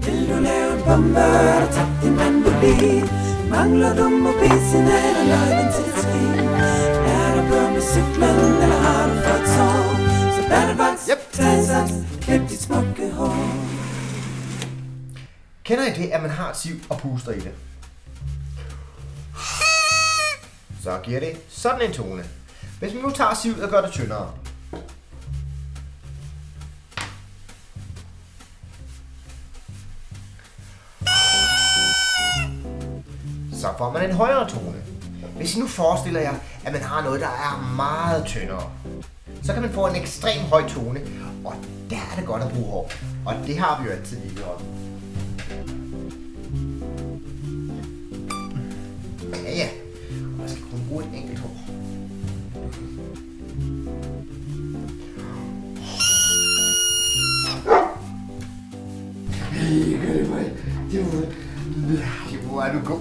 Vil du lave en bombe, der tabt din mand vil blive? Mangler du mobilsignal og nøglen til dit skib? Er du på med cyklen, eller har du fået tår? Så bær det vaks, tag sats, klip dit smukke hår. Kender I det, at man har et siv og puster i det? Så giver det sådan en tone. Hvis man nu tager sivet og gør det tyndere, så får man en højere tone. Hvis I nu forestiller jer, at man har noget, der er meget tyndere, så kan man få en ekstrem høj tone, og der er det godt at bruge hår. Og det har vi jo altid lige gjort. Ja, og jeg skal kun bruge et enkelt hår. Det var du god.